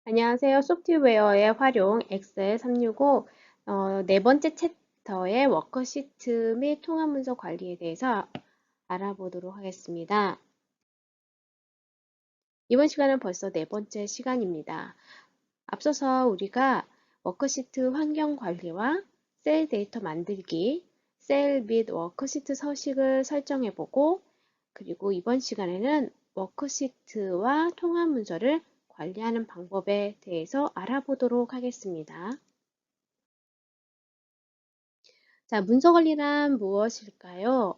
안녕하세요. 소프트웨어의 활용 엑셀 365 네 번째 챕터의 워크시트 및 통합 문서 관리에 대해서 알아보도록 하겠습니다. 이번 시간은 벌써 네 번째 시간입니다. 앞서서 우리가 워크시트 환경 관리와 셀 데이터 만들기, 셀 및 워크시트 서식을 설정해보고, 그리고 이번 시간에는 워크시트와 통합 문서를 관리하는 방법에 대해서 알아보도록 하겠습니다. 자, 문서 관리란 무엇일까요?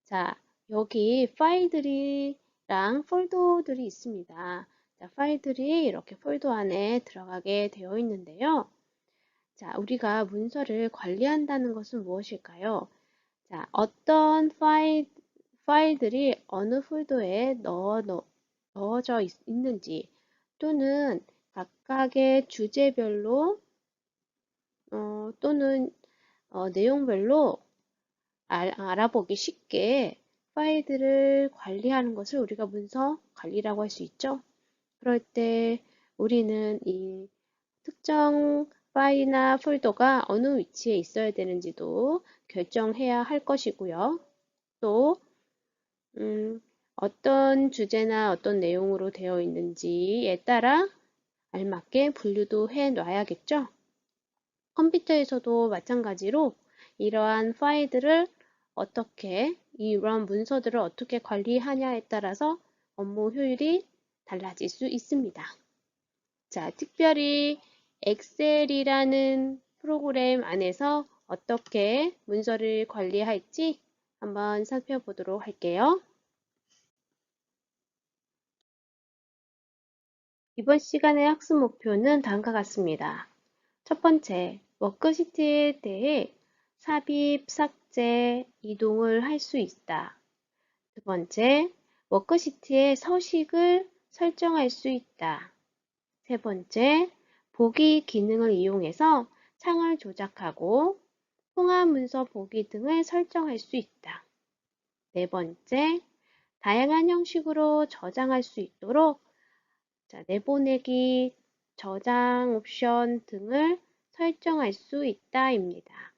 자, 여기 파일들이랑 폴더들이 있습니다. 자, 파일들이 이렇게 폴더 안에 들어가게 되어 있는데요. 자, 우리가 문서를 관리한다는 것은 무엇일까요? 자, 어떤 파일들이 어느 폴더에 넣어져 있는지 또는 각각의 주제별로 또는 내용별로 알아보기 쉽게 파일들을 관리하는 것을 우리가 문서 관리라고 할 수 있죠. 그럴 때 우리는 이 특정 파일이나 폴더가 어느 위치에 있어야 되는지도 결정해야 할 것이고요. 또 어떤 주제나 어떤 내용으로 되어 있는지에 따라 알맞게 분류도 해 놔야겠죠. 컴퓨터에서도 마찬가지로 이러한 파일들을 이러한 문서들을 어떻게 관리하냐에 따라서 업무 효율이 달라질 수 있습니다. 자, 특별히 엑셀이라는 프로그램 안에서 어떻게 문서를 관리할지 한번 살펴보도록 할게요. 이번 시간의 학습 목표는 다음과 같습니다. 첫 번째, 워크시트에 대해 삽입, 삭제, 이동을 할 수 있다. 두 번째, 워크시트의 서식을 설정할 수 있다. 세 번째, 보기 기능을 이용해서 창을 조작하고 통합 문서 보기 등을 설정할 수 있다. 네 번째, 다양한 형식으로 저장할 수 있도록 내보내기, 저장 옵션 등을 설정할 수 있다입니다.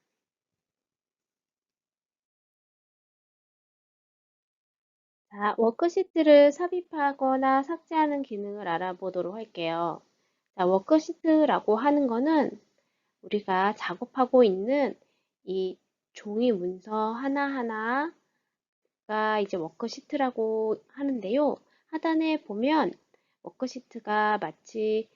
자, 워크시트를 삽입하거나 삭제하는 기능을 알아보도록 할게요. 자, 워크시트라고 하는 거는 우리가 작업하고 있는 이 종이 문서 하나하나가 이제 워크시트라고 하는데요. 하단에 보면 워크시트가 마치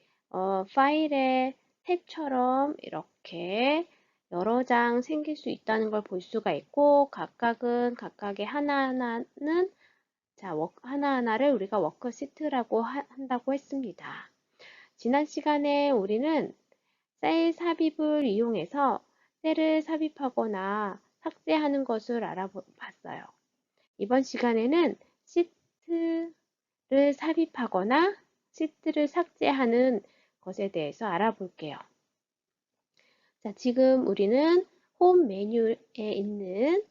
파일의 탭처럼 이렇게 여러 장 생길 수 있다는 걸 볼 수가 있고 각각의 하나하나는 하나하나를 우리가 워크시트라고 한다고 했습니다. 지난 시간에 우리는 셀 삽입을 이용해서 셀을 삽입하거나 삭제하는 것을 알아봤어요. 이번 시간에는 시트를 삽입하거나 시트를 삭제하는 것에 대해서 알아볼게요. 자, 지금 우리는 홈 메뉴에 있는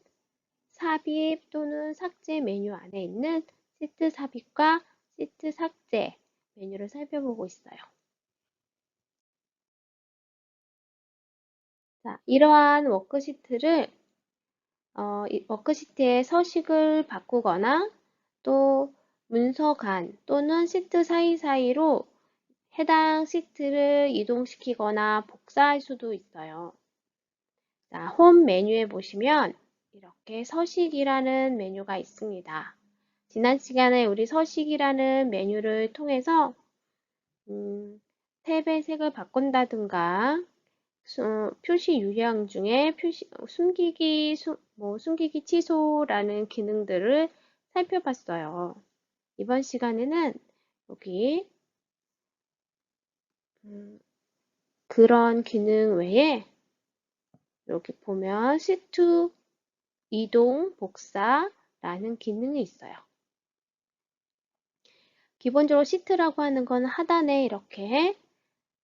삽입 또는 삭제 메뉴 안에 있는 시트 삽입과 시트 삭제 메뉴를 살펴보고 있어요. 자, 이러한 워크시트의 서식을 바꾸거나 또 문서 간 또는 시트 사이사이로 해당 시트를 이동시키거나 복사할 수도 있어요. 자, 홈 메뉴에 보시면 이렇게 서식이라는 메뉴가 있습니다. 지난 시간에 우리 서식이라는 메뉴를 통해서 탭의 색을 바꾼다든가 표시 유형 중에 숨기기 취소라는 기능들을 살펴봤어요. 이번 시간에는 여기 그런 기능 외에 여기 보면 시트 이동 복사라는 기능이 있어요. 기본적으로 시트라고 하는 건 하단에 이렇게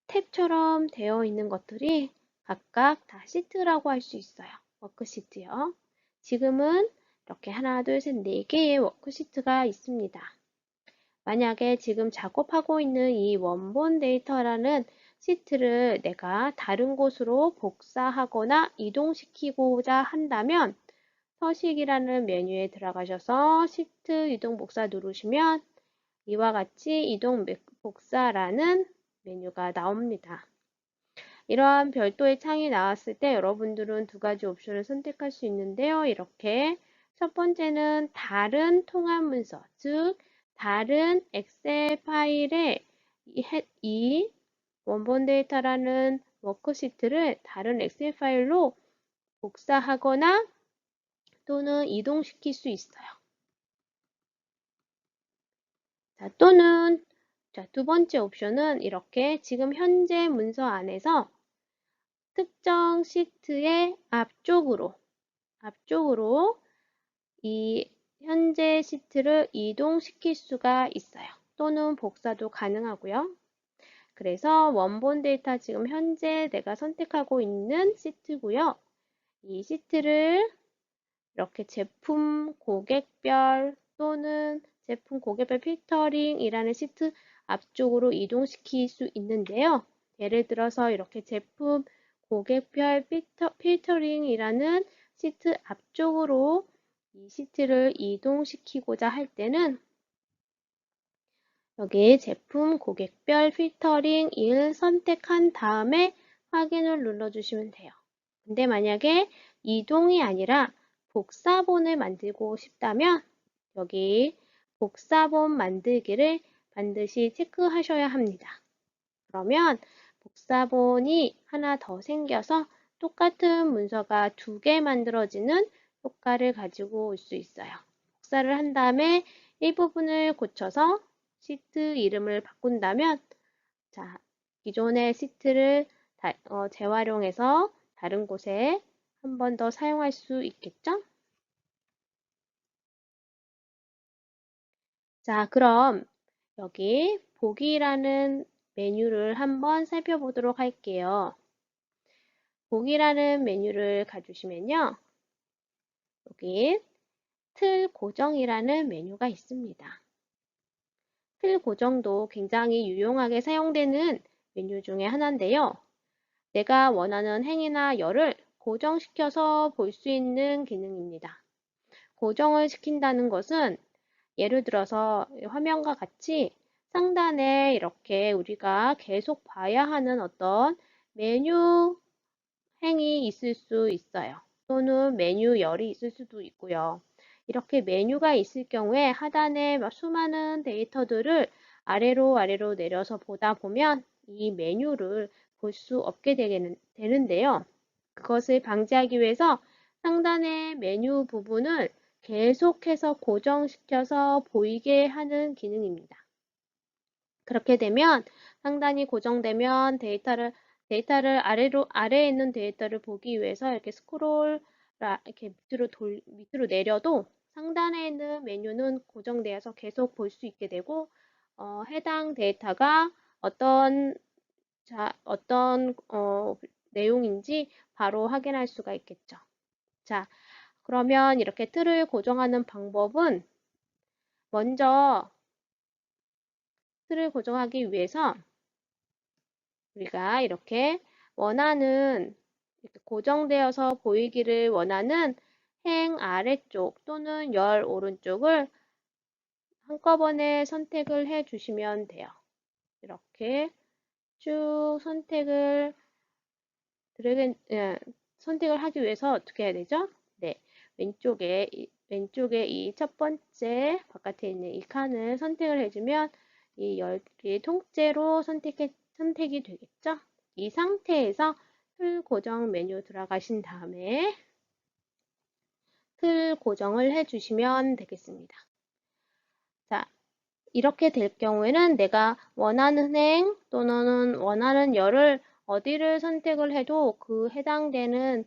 탭처럼 되어 있는 것들이 각각 다 시트라고 할 수 있어요. 워크시트요. 지금은 이렇게 하나, 둘, 셋, 네 개의 워크시트가 있습니다. 만약에 지금 작업하고 있는 이 원본 데이터라는 시트를 내가 다른 곳으로 복사하거나 이동시키고자 한다면 서식이라는 메뉴에 들어가셔서 시트 이동 복사 누르시면 이와 같이 이동 복사라는 메뉴가 나옵니다. 이러한 별도의 창이 나왔을 때 여러분들은 두 가지 옵션을 선택할 수 있는데요. 이렇게 첫 번째는 다른 통합 문서, 즉 다른 엑셀 파일에 이 원본 데이터라는 워크시트를 다른 엑셀 파일로 복사하거나 또는 이동시킬 수 있어요. 또는 두 번째 옵션은 이렇게 지금 현재 문서 안에서 특정 시트의 앞쪽으로 이 현재 시트를 이동시킬 수가 있어요. 또는 복사도 가능하고요. 그래서 원본 데이터 지금 현재 내가 선택하고 있는 시트고요. 이 시트를 이렇게 제품 고객별 또는 제품 고객별 필터링이라는 시트 앞쪽으로 이동시킬 수 있는데요. 예를 들어서 이렇게 제품 고객별 필터링이라는 시트 앞쪽으로 이 시트를 이동시키고자 할 때는 여기 제품 고객별 필터링 1 선택한 다음에 확인을 눌러주시면 돼요. 근데 만약에 이동이 아니라 복사본을 만들고 싶다면 여기 복사본 만들기를 반드시 체크하셔야 합니다. 그러면 복사본이 하나 더 생겨서 똑같은 문서가 2개 만들어지는 효과를 가지고 올 수 있어요. 복사를 한 다음에 일부분을 고쳐서 시트 이름을 바꾼다면 기존의 시트를 재활용해서 다른 곳에 한 번 더 사용할 수 있겠죠? 그럼 여기 보기라는 메뉴를 한번 살펴보도록 할게요. 보기라는 메뉴를 가주시면요. 여기 틀 고정이라는 메뉴가 있습니다. 틀 고정도 굉장히 유용하게 사용되는 메뉴 중에 하나인데요. 내가 원하는 행이나 열을 고정시켜서 볼 수 있는 기능입니다. 고정을 시킨다는 것은 예를 들어서 화면과 같이 상단에 이렇게 우리가 계속 봐야 하는 어떤 메뉴 행이 있을 수 있어요. 또는 메뉴 열이 있을 수도 있고요. 이렇게 메뉴가 있을 경우에 하단에 수많은 데이터들을 아래로 내려서 보다 보면 이 메뉴를 볼 수 없게 되는데요. 그것을 방지하기 위해서 상단의 메뉴 부분을 계속해서 고정시켜서 보이게 하는 기능입니다. 그렇게 되면 상단이 고정되면 데이터를 아래에 있는 데이터를 보기 위해서 이렇게 이렇게 밑으로 내려도 상단에 있는 메뉴는 고정되어서 계속 볼 수 있게 되고 해당 데이터가 어떤 내용인지 바로 확인할 수가 있겠죠. 그러면 이렇게 틀을 고정하는 방법은 먼저 틀을 고정하기 위해서 우리가 이렇게 고정되어서 보이기를 원하는 행 아래쪽 또는 열 오른쪽을 한꺼번에 선택을 해 주시면 돼요. 이렇게 쭉 선택을 하기 위해서 어떻게 해야 되죠? 네, 왼쪽에 이 첫 번째 바깥에 있는 이 칸을 선택을 해주면 이 10개 통째로 선택이 되겠죠? 이 상태에서 틀 고정 메뉴 들어가신 다음에 틀 고정을 해주시면 되겠습니다. 이렇게 될 경우에는 내가 원하는 행 또는 원하는 열을 어디를 선택을 해도 그 해당되는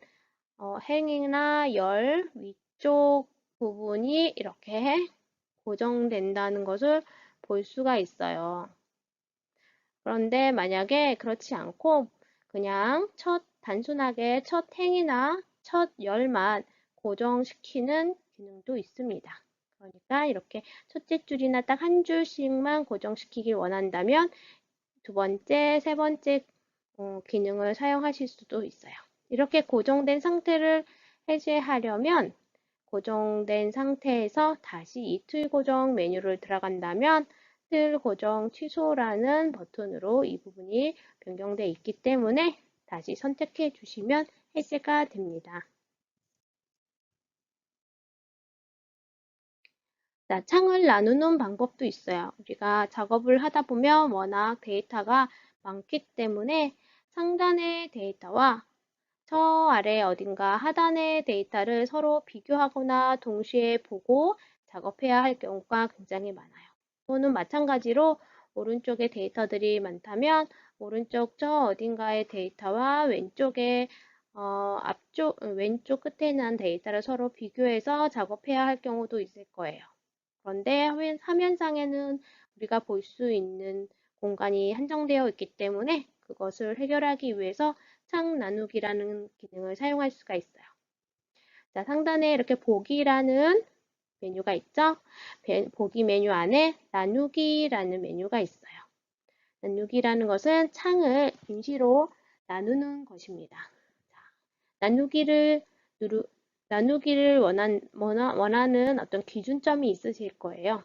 행이나 열 위쪽 부분이 이렇게 고정된다는 것을 볼 수가 있어요. 그런데 만약에 그렇지 않고 그냥 단순하게 첫 행이나 첫 열만 고정시키는 기능도 있습니다. 그러니까 이렇게 첫째 줄이나 딱 한 줄씩만 고정시키길 원한다면 두 번째, 세 번째 기능을 사용하실 수도 있어요. 이렇게 고정된 상태를 해제하려면 고정된 상태에서 다시 이틀 고정 메뉴를 들어간다면 틀 고정 취소라는 버튼으로 이 부분이 변경되어 있기 때문에 다시 선택해 주시면 해제가 됩니다. 자, 창을 나누는 방법도 있어요. 우리가 작업을 하다 보면 워낙 데이터가 많기 때문에 상단의 데이터와 저 아래 어딘가 하단의 데이터를 서로 비교하거나 동시에 보고 작업해야 할 경우가 굉장히 많아요. 또는 마찬가지로 오른쪽에 데이터들이 많다면 오른쪽 저 어딘가의 데이터와 왼쪽에 왼쪽 끝에 있는 데이터를 서로 비교해서 작업해야 할 경우도 있을 거예요. 그런데 화면상에는 우리가 볼 수 있는 공간이 한정되어 있기 때문에 그것을 해결하기 위해서 창 나누기라는 기능을 사용할 수가 있어요. 자, 상단에 이렇게 보기라는 메뉴가 있죠? 보기 메뉴 안에 나누기라는 메뉴가 있어요. 나누기라는 것은 창을 임시로 나누는 것입니다. 자, 나누기를 원하는 어떤 기준점이 있으실 거예요.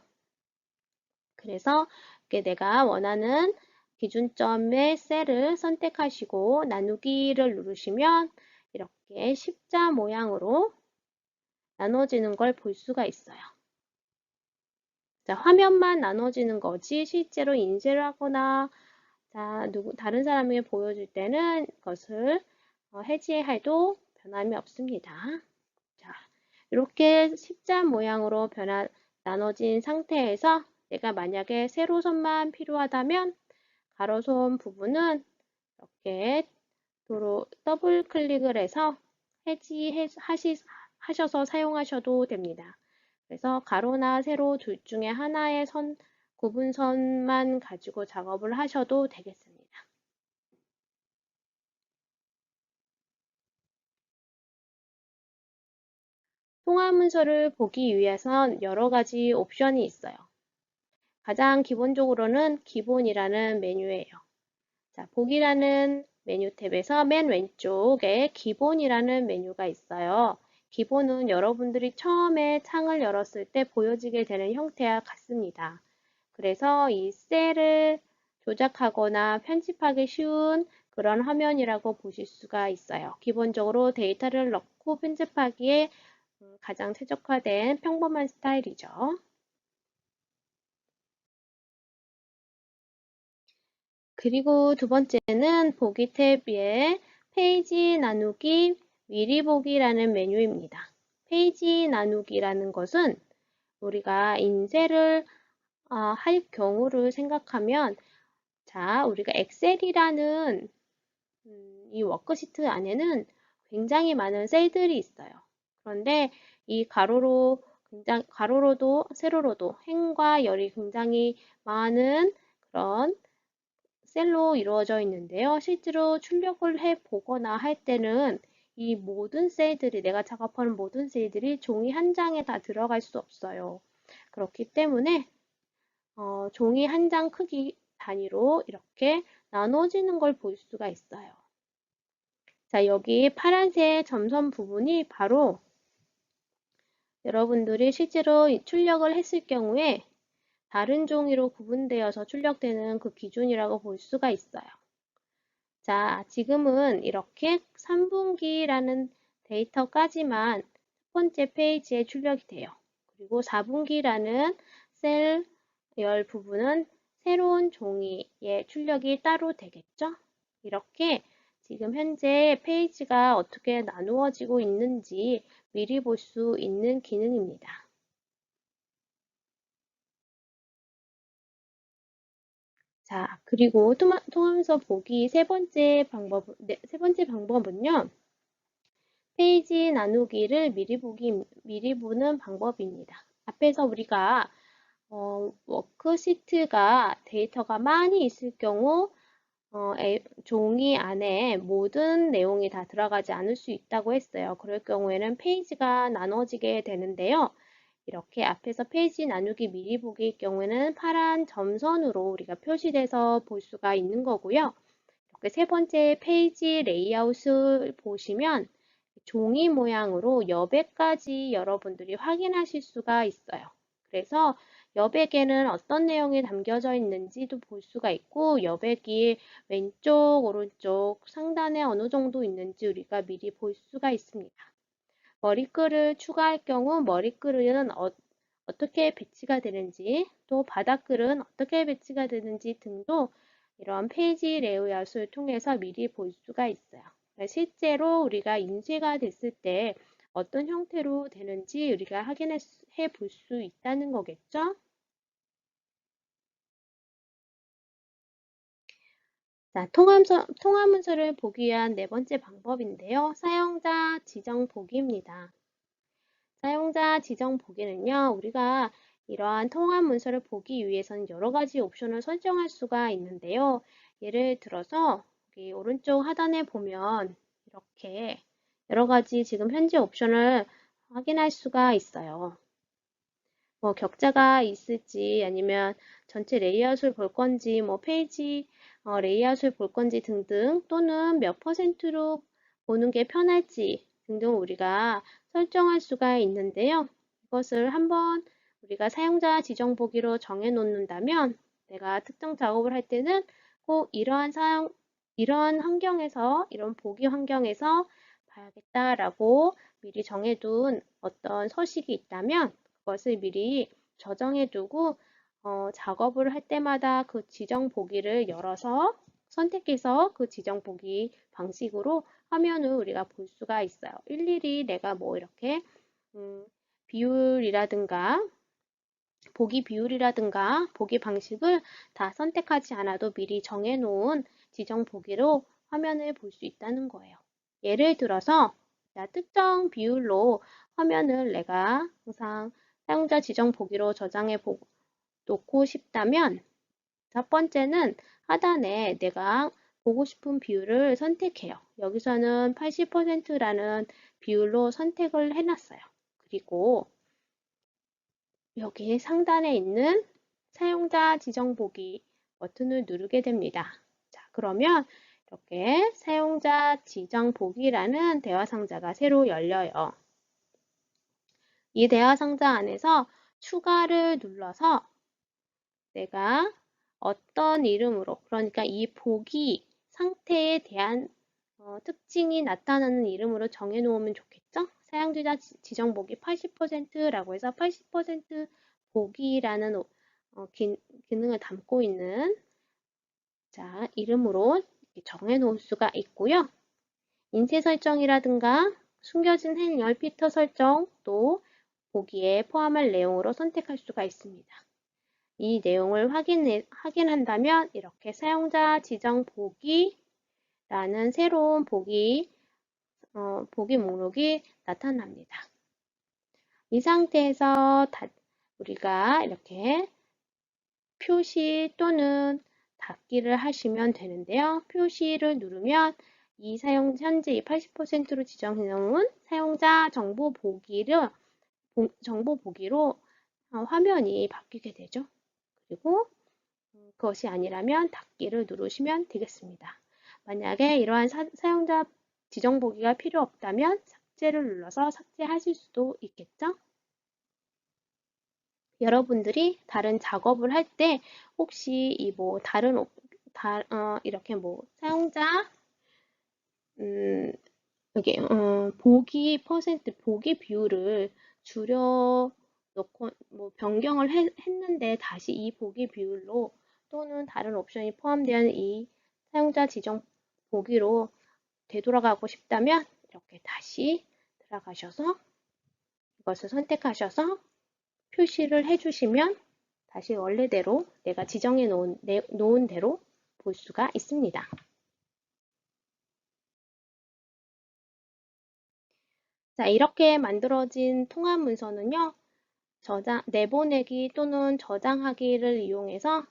그래서 내가 원하는 기준점의 셀을 선택하시고 나누기를 누르시면 이렇게 십자 모양으로 나눠지는 걸 볼 수가 있어요. 자, 화면만 나눠지는 거지 실제로 인쇄를 하거나 다른 사람에게 보여줄 때는 그것을 해지해도 변함이 없습니다. 자, 이렇게 십자 모양으로 나눠진 상태에서 내가 만약에 세로선만 필요하다면 가로선 부분은 이렇게 더블 클릭을 해서 해지하셔서 사용하셔도 됩니다. 그래서 가로나 세로 둘 중에 하나의 구분선만 가지고 작업을 하셔도 되겠습니다. 통화 문서를 보기 위해선 여러 가지 옵션이 있어요. 가장 기본적으로는 기본이라는 메뉴예요. 자, 보기라는 메뉴 탭에서 맨 왼쪽에 기본이라는 메뉴가 있어요. 기본은 여러분들이 처음에 창을 열었을 때 보여지게 되는 형태와 같습니다. 그래서 이 셀을 조작하거나 편집하기 쉬운 그런 화면이라고 보실 수가 있어요. 기본적으로 데이터를 넣고 편집하기에 가장 최적화된 평범한 스타일이죠. 그리고 두 번째는 보기 탭의 페이지 나누기 미리 보기라는 메뉴입니다. 페이지 나누기라는 것은 우리가 인쇄를 할 경우를 생각하면 자, 우리가 엑셀이라는 이 워크시트 안에는 굉장히 많은 셀들이 있어요. 그런데 이 가로로도 세로로도 행과 열이 굉장히 많은 그런 셀로 이루어져 있는데요. 실제로 출력을 해 보거나 할 때는 이 모든 셀들이 내가 작업하는 모든 셀들이 종이 한 장에 다 들어갈 수 없어요. 그렇기 때문에 종이 한 장 크기 단위로 이렇게 나눠지는 걸 볼 수가 있어요. 자, 여기 파란색 점선 부분이 바로 여러분들이 실제로 출력을 했을 경우에 다른 종이로 구분되어서 출력되는 그 기준이라고 볼 수가 있어요. 자, 지금은 이렇게 3분기라는 데이터까지만 첫 번째 페이지에 출력이 돼요. 그리고 4분기라는 셀 열 부분은 새로운 종이에 출력이 따로 되겠죠? 이렇게 지금 현재 페이지가 어떻게 나누어지고 있는지 미리 볼 수 있는 기능입니다. 자, 그리고 통하면서 보기 세 번째 방법은요. 페이지 나누기를 미리 보는 방법입니다. 앞에서 우리가 워크시트가 데이터가 많이 있을 경우 종이 안에 모든 내용이 다 들어가지 않을 수 있다고 했어요. 그럴 경우에는 페이지가 나눠지게 되는데요. 이렇게 앞에서 페이지 나누기 미리 보기일 경우에는 파란 점선으로 우리가 표시돼서 볼 수가 있는 거고요. 이렇게 세 번째 페이지 레이아웃을 보시면 종이 모양으로 여백까지 여러분들이 확인하실 수가 있어요. 그래서 여백에는 어떤 내용이 담겨져 있는지도 볼 수가 있고 여백이 왼쪽, 오른쪽, 상단에 어느 정도 있는지 우리가 미리 볼 수가 있습니다. 머리글을 추가할 경우 머리글은 어떻게 배치가 되는지 또 바닥글은 어떻게 배치가 되는지 등도 이런 페이지 레이아웃을 통해서 미리 볼 수가 있어요. 실제로 우리가 인쇄가 됐을 때 어떤 형태로 되는지 우리가 확인해 볼 수 있다는 거겠죠? 자, 통합문서를 보기 위한 네 번째 방법인데요. 사용자 지정 보기입니다. 사용자 지정 보기는요, 우리가 이러한 통합 문서를 보기 위해서는 여러 가지 옵션을 설정할 수가 있는데요. 예를 들어서 여기 오른쪽 하단에 보면 이렇게 여러 가지 지금 현재 옵션을 확인할 수가 있어요. 뭐 격자가 있을지 아니면 전체 레이아웃을 볼 건지 뭐 페이지 레이아웃을 볼 건지 등등 또는 몇 퍼센트로 보는 게 편할지 등등 우리가 설정할 수가 있는데요. 이것을 한번 우리가 사용자 지정 보기로 정해 놓는다면 내가 특정 작업을 할 때는 꼭 이러한 환경에서 이런 보기 환경에서 봐야겠다라고 미리 정해둔 어떤 서식이 있다면 그것을 미리 저장해 두고 작업을 할 때마다 그 지정 보기를 열어서 선택해서 그 지정 보기 방식으로 화면을 우리가 볼 수가 있어요. 일일이 내가 뭐 이렇게 비율이라든가 보기 비율이라든가 보기 방식을 다 선택하지 않아도 미리 정해 놓은 지정 보기로 화면을 볼 수 있다는 거예요. 예를 들어서 특정 비율로 화면을 내가 항상 사용자 지정 보기로 저장해 놓고 싶다면 첫 번째는 하단에 내가 보고 싶은 비율을 선택해요. 여기서는 80%라는 비율로 선택을 해놨어요. 그리고 여기 상단에 있는 사용자 지정 보기 버튼을 누르게 됩니다. 자, 그러면 이렇게 사용자 지정 보기라는 대화 상자가 새로 열려요. 이 대화 상자 안에서 추가를 눌러서 내가 어떤 이름으로, 그러니까 이 보기 상태에 대한 특징이 나타나는 이름으로 정해 놓으면 좋겠죠? 사용자 지정 보기 80%라고 해서 80% 보기라는 기능을 담고 있는 이름으로 정해 놓을 수가 있고요. 인쇄 설정이라든가 숨겨진 행렬 피터 설정 또 보기에 포함할 내용으로 선택할 수가 있습니다. 이 내용을 확인한다면 이렇게 사용자 지정 보기라는 새로운 보기 목록이 나타납니다. 이 상태에서 우리가 이렇게 표시 또는 닫기를 하시면 되는데요. 표시를 누르면 현재 이 80%로 지정해 놓은 사용자 정보 보기로 화면이 바뀌게 되죠. 그리고 그것이 아니라면 닫기를 누르시면 되겠습니다. 만약에 이러한 사용자 지정 보기가 필요 없다면 삭제를 눌러서 삭제하실 수도 있겠죠? 여러분들이 다른 작업을 할 때 혹시 이렇게 사용자 여기 보기 비율을 줄여 놓고 변경을 했는데 다시 이 보기 비율로 또는 다른 옵션이 포함되어 있는 이 사용자 지정 보기로 되돌아가고 싶다면 이렇게 다시 들어가셔서 이것을 선택하셔서 표시를 해주시면 다시 원래대로 내가 지정해 놓은 대로 볼 수가 있습니다. 자, 이렇게 만들어진 통합 문서는요, 내보내기 또는 저장하기를 이용해서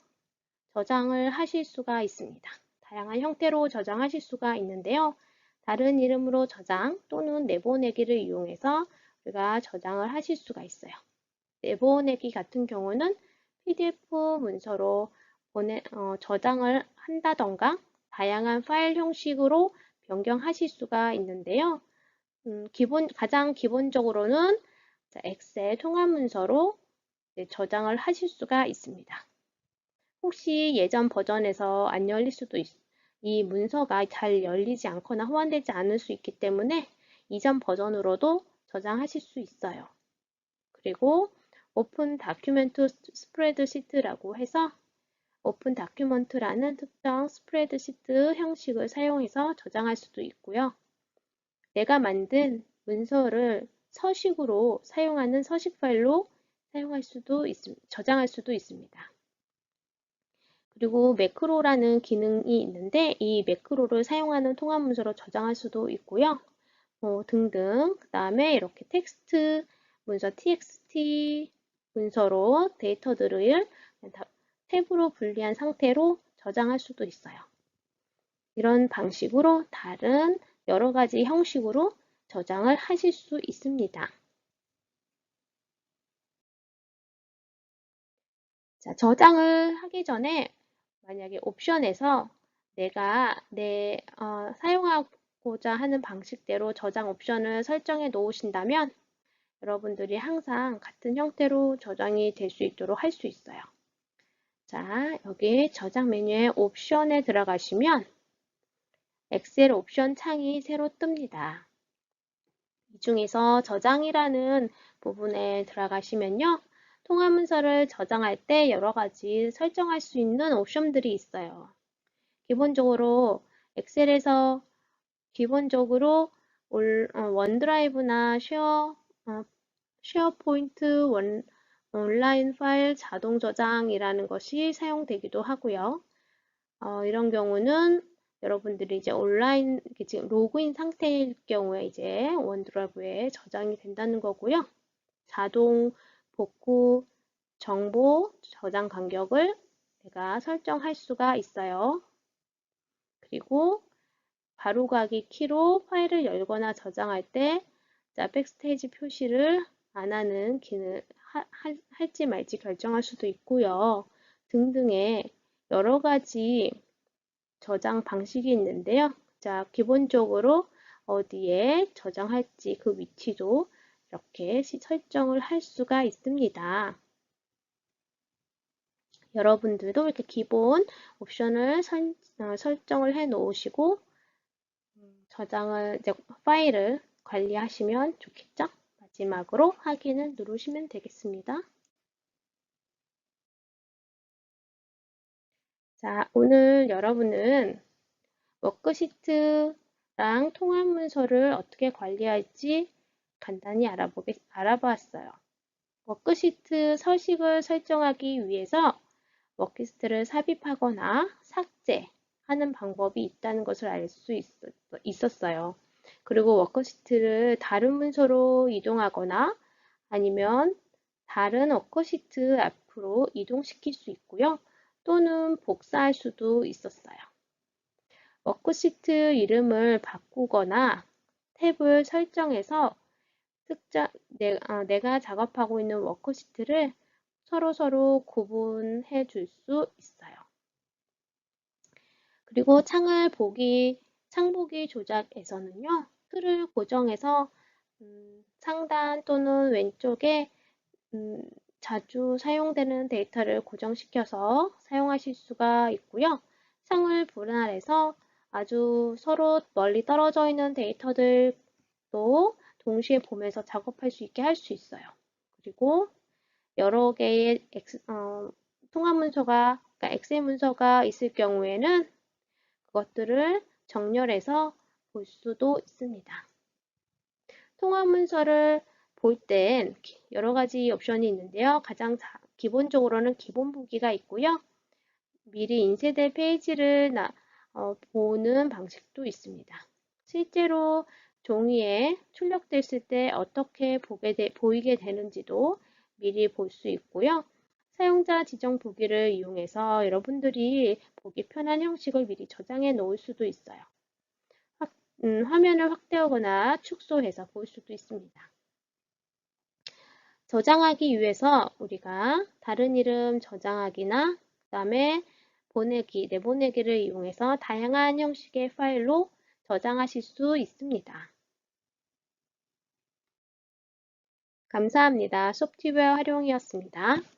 저장을 하실 수가 있습니다. 다양한 형태로 저장하실 수가 있는데요. 다른 이름으로 저장 또는 내보내기를 이용해서 우리가 저장을 하실 수가 있어요. 내보내기 같은 경우는 PDF 문서로 저장을 한다던가 다양한 파일 형식으로 변경하실 수가 있는데요. 가장 기본적으로는 엑셀 통합 문서로 저장을 하실 수가 있습니다. 혹시 예전 버전에서 안 열릴 수도 이 문서가 잘 열리지 않거나 호환되지 않을 수 있기 때문에 이전 버전으로도 저장하실 수 있어요. 그리고 오픈 다큐멘트 스프레드시트라고 해서 오픈 다큐먼트라는 특정 스프레드시트 형식을 사용해서 저장할 수도 있고요. 내가 만든 문서를 서식으로 사용하는 서식 파일로 저장할 수도 있습니다. 그리고 매크로라는 기능이 있는데 이 매크로를 사용하는 통합 문서로 저장할 수도 있고요. 등등. 그 다음에 이렇게 텍스트 문서 txt 문서로 데이터들을 탭으로 분리한 상태로 저장할 수도 있어요. 이런 방식으로 다른 여러 가지 형식으로 저장을 하실 수 있습니다. 자, 저장을 하기 전에 만약에 옵션에서 내가 사용하고자 하는 방식대로 저장 옵션을 설정해 놓으신다면 여러분들이 항상 같은 형태로 저장이 될 수 있도록 할 수 있어요. 자, 여기 저장 메뉴에 옵션에 들어가시면 엑셀 옵션 창이 새로 뜹니다. 이 중에서 저장이라는 부분에 들어가시면요. 통합 문서를 저장할 때 여러 가지 설정할 수 있는 옵션들이 있어요. 기본적으로 엑셀에서 기본적으로 원드라이브나 쉐어포인트 온라인 파일 자동 저장이라는 것이 사용되기도 하고요. 이런 경우는 여러분들이 이제 온라인 지금 로그인 상태일 경우에 이제 원드라이브에 저장이 된다는 거고요. 자동 복구 정보 저장 간격을 내가 설정할 수가 있어요. 그리고 바로가기 키로 파일을 열거나 저장할 때 백스테이지 표시를 안 하는 기능 할지 말지 결정할 수도 있고요. 등등의 여러 가지 저장 방식이 있는데요. 자, 기본적으로 어디에 저장할지 그 위치도 이렇게 설정을 할 수가 있습니다. 여러분들도 이렇게 기본 옵션을 설정을 해 놓으시고 이제 파일을 관리하시면 좋겠죠? 마지막으로 확인을 누르시면 되겠습니다. 자, 오늘 여러분은 워크시트랑 통합 문서를 어떻게 관리할지 간단히 알아보았어요. 워크시트 서식을 설정하기 위해서 워크시트를 삽입하거나 삭제하는 방법이 있다는 것을 알 수 있었어요. 그리고 워크시트를 다른 문서로 이동하거나 아니면 다른 워크시트 앞으로 이동시킬 수 있고요. 또는 복사할 수도 있었어요. 워크시트 이름을 바꾸거나 탭을 설정해서 내가 작업하고 있는 워크시트를 서로 구분해 줄 수 있어요. 그리고 창 보기 조작에서는요, 틀을 고정해서 상단 또는 왼쪽에 자주 사용되는 데이터를 고정시켜서 사용하실 수가 있고요. 창을 분할해서 아주 서로 멀리 떨어져 있는 데이터들도 동시에 보면서 작업할 수 있게 할 수 있어요. 그리고 여러 개의 통합 문서가, 그러니까 엑셀 문서가 있을 경우에는 그것들을 정렬해서 볼 수도 있습니다. 통합 문서를 볼 땐 여러 가지 옵션이 있는데요. 기본적으로는 기본 보기가 있고요. 미리 인쇄된 페이지를 보는 방식도 있습니다. 실제로 종이에 출력됐을 때 어떻게 보이게 되는지도 미리 볼 수 있고요. 사용자 지정 보기를 이용해서 여러분들이 보기 편한 형식을 미리 저장해 놓을 수도 있어요. 화면을 확대하거나 축소해서 볼 수도 있습니다. 저장하기 위해서 우리가 다른 이름 저장하기나 그다음에 보내기, 내보내기를 이용해서 다양한 형식의 파일로 저장하실 수 있습니다. 감사합니다. 소프트웨어 활용이었습니다.